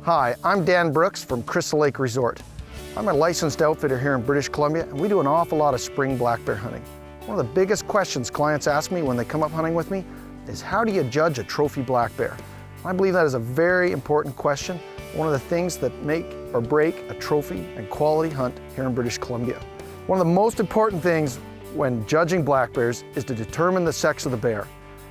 Hi, I'm Dan Brooks from Crystal Lake Resort. I'm a licensed outfitter here in British Columbia, and we do an awful lot of spring black bear hunting. One of the biggest questions clients ask me when they come up hunting with me is, how do you judge a trophy black bear? I believe that is a very important question, one of the things that make or break a trophy and quality hunt here in British Columbia. One of the most important things when judging black bears is to determine the sex of the bear.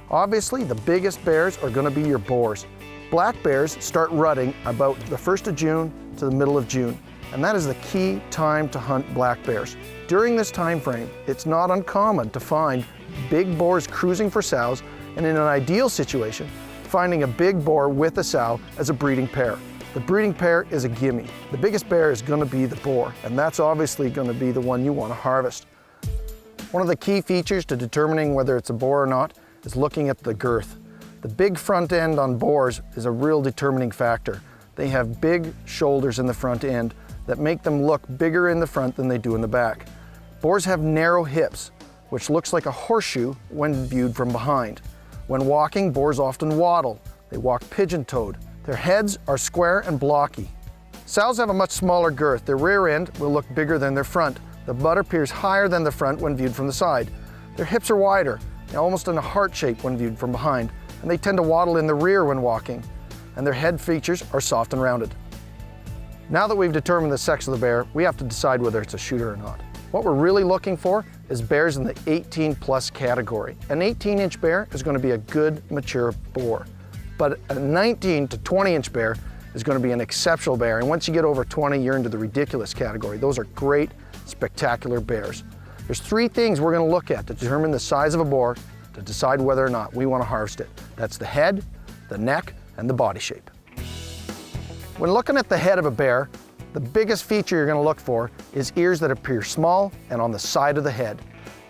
Obviously, the biggest bears are going to be your boars. Black bears start rutting about the 1st of June to the middle of June, and that is the key time to hunt black bears. During this time frame, it's not uncommon to find big boars cruising for sows, and in an ideal situation, finding a big boar with a sow as a breeding pair. The breeding pair is a gimme. The biggest bear is going to be the boar, and that's obviously going to be the one you want to harvest. One of the key features to determining whether it's a boar or not is looking at the girth. The big front end on boars is a real determining factor. They have big shoulders in the front end that make them look bigger in the front than they do in the back. Boars have narrow hips, which looks like a horseshoe when viewed from behind. When walking, boars often waddle. They walk pigeon-toed. Their heads are square and blocky. Sows have a much smaller girth. Their rear end will look bigger than their front. The butt appears higher than the front when viewed from the side. Their hips are wider, almost in a heart shape when viewed from behind, and they tend to waddle in the rear when walking, and their head features are soft and rounded. Now that we've determined the sex of the bear, we have to decide whether it's a shooter or not. What we're really looking for is bears in the 18+ category. An 18-inch bear is going to be a good, mature boar, but a 19 to 20-inch bear is going to be an exceptional bear, and once you get over 20, you're into the ridiculous category. Those are great, spectacular bears. There's 3 things we're going to look at to determine the size of a boar to decide whether or not we want to harvest it. That's the head, the neck, and the body shape. When looking at the head of a bear, the biggest feature you're going to look for is ears that appear small and on the side of the head.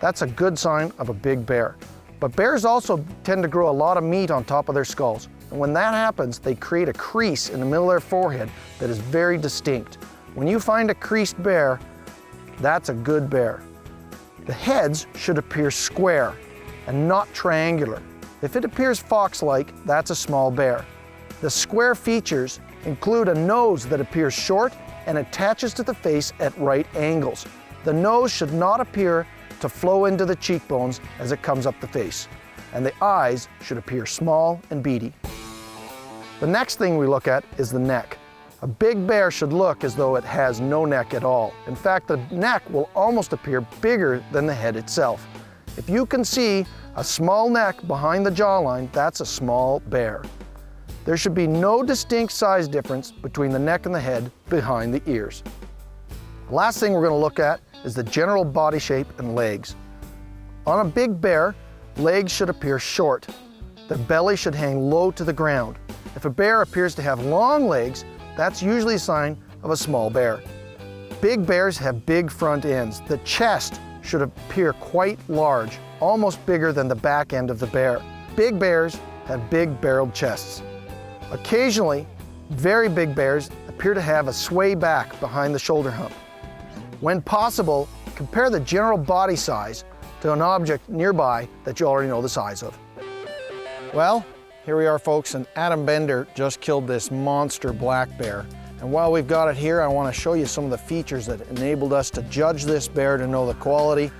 That's a good sign of a big bear. But bears also tend to grow a lot of meat on top of their skulls. And when that happens, they create a crease in the middle of their forehead that is very distinct. When you find a creased bear, that's a good bear. The heads should appear square and not triangular. If it appears fox-like, that's a small bear. The square features include a nose that appears short and attaches to the face at right angles. The nose should not appear to flow into the cheekbones as it comes up the face, and the eyes should appear small and beady. The next thing we look at is the neck. A big bear should look as though it has no neck at all. In fact, the neck will almost appear bigger than the head itself. If you can see a small neck behind the jawline, that's a small bear. There should be no distinct size difference between the neck and the head behind the ears. The last thing we're going to look at is the general body shape and legs. On a big bear, legs should appear short. The belly should hang low to the ground. If a bear appears to have long legs, that's usually a sign of a small bear. Big bears have big front ends. The chest should appear quite large, almost bigger than the back end of the bear. Big bears have big barreled chests. Occasionally, very big bears appear to have a sway back behind the shoulder hump. When possible, compare the general body size to an object nearby that you already know the size of. Well, here we are, folks, and Adam Bender just killed this monster black bear. And while we've got it here, I want to show you some of the features that enabled us to judge this bear, to know the quality,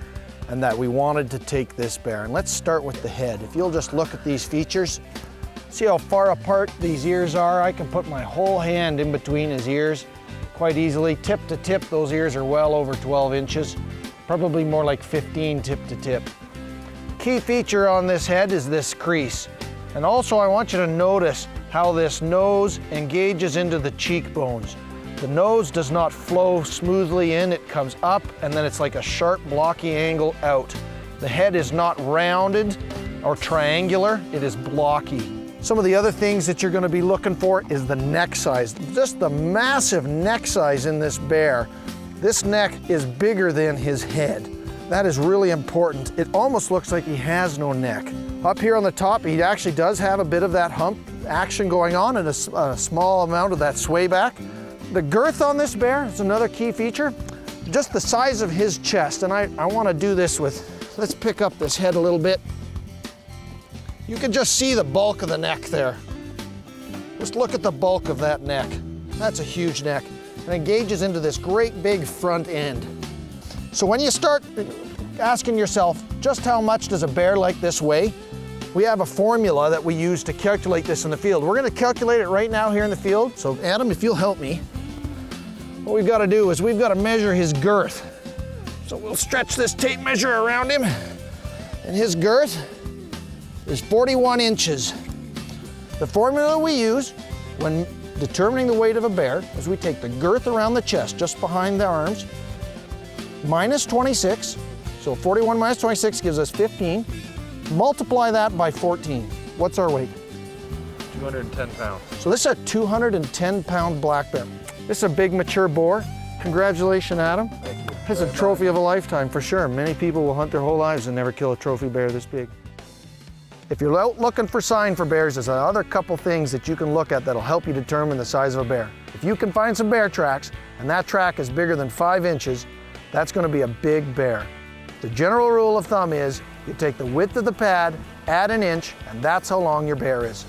and that we wanted to take this bear. And let's start with the head. If you'll just look at these features, see how far apart these ears are? I can put my whole hand in between his ears quite easily. Tip to tip, those ears are well over 12 inches, probably more like 15 tip to tip. Key feature on this head is this crease. And also I want you to notice how this nose engages into the cheekbones. The nose does not flow smoothly in, it comes up and then it's like a sharp blocky angle out. The head is not rounded or triangular, it is blocky. Some of the other things that you're going to be looking for is the neck size. Just the massive neck size in this bear. This neck is bigger than his head. That is really important. It almost looks like he has no neck. Up here on the top, he actually does have a bit of that hump action going on and a small amount of that sway back. The girth on this bear is another key feature. Just the size of his chest, and I want to do this with, let's pick up this head a little bit. You can just see the bulk of the neck there. Just look at the bulk of that neck. That's a huge neck. And it engages into this great big front end. So when you start asking yourself, just how much does a bear like this weigh? We have a formula that we use to calculate this in the field. We're gonna calculate it right now here in the field. So Adam, if you'll help me, what we've gotta do is we've gotta measure his girth. So we'll stretch this tape measure around him, and his girth is 41 inches. The formula we use when determining the weight of a bear is we take the girth around the chest, just behind the arms, minus 26. So 41 minus 26 gives us 15. Multiply that by 14. What's our weight? 210 pounds. So this is a 210-pound black bear. This is a big mature boar. Congratulations, Adam. Thank you. It's a trophy of a lifetime for sure. Many people will hunt their whole lives and never kill a trophy bear this big. If you're out looking for sign for bears, there's another couple things that you can look at that'll help you determine the size of a bear. If you can find some bear tracks and that track is bigger than 5 inches, that's going to be a big bear. The general rule of thumb is you take the width of the pad, add an inch, and that's how long your bear is.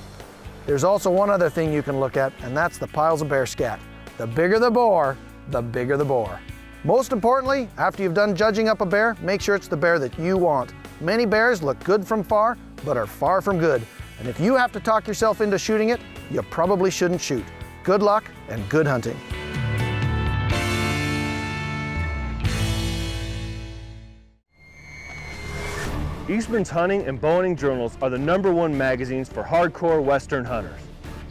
There's also one other thing you can look at, and that's the piles of bear scat. The bigger the boar, the bigger the boar. Most importantly, after you've done judging up a bear, make sure it's the bear that you want. Many bears look good from far, but are far from good. And if you have to talk yourself into shooting it, you probably shouldn't shoot. Good luck and good hunting. Eastman's Hunting and Bow Hunting Journals are the #1 magazines for hardcore Western hunters.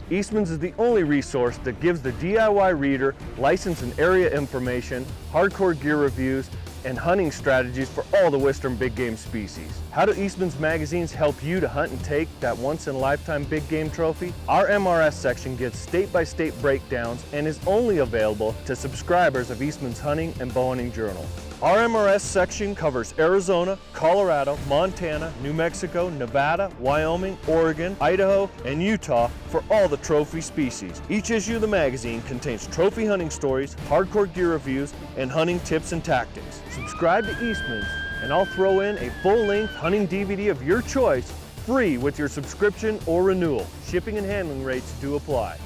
Eastman's is the only resource that gives the DIY reader license and area information, hardcore gear reviews, and hunting strategies for all the Western big game species. How do Eastman's magazines help you to hunt and take that once-in-a-lifetime big game trophy? Our MRS section gives state-by-state breakdowns and is only available to subscribers of Eastman's Hunting and Bow Hunting Journal. Our MRS section covers Arizona, Colorado, Montana, New Mexico, Nevada, Wyoming, Oregon, Idaho, and Utah for all the trophy species. Each issue of the magazine contains trophy hunting stories, hardcore gear reviews, and hunting tips and tactics. Subscribe to Eastman's and I'll throw in a full-length hunting DVD of your choice free with your subscription or renewal. Shipping and handling rates do apply.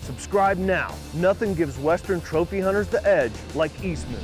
Subscribe now. Nothing gives Western trophy hunters the edge like Eastman.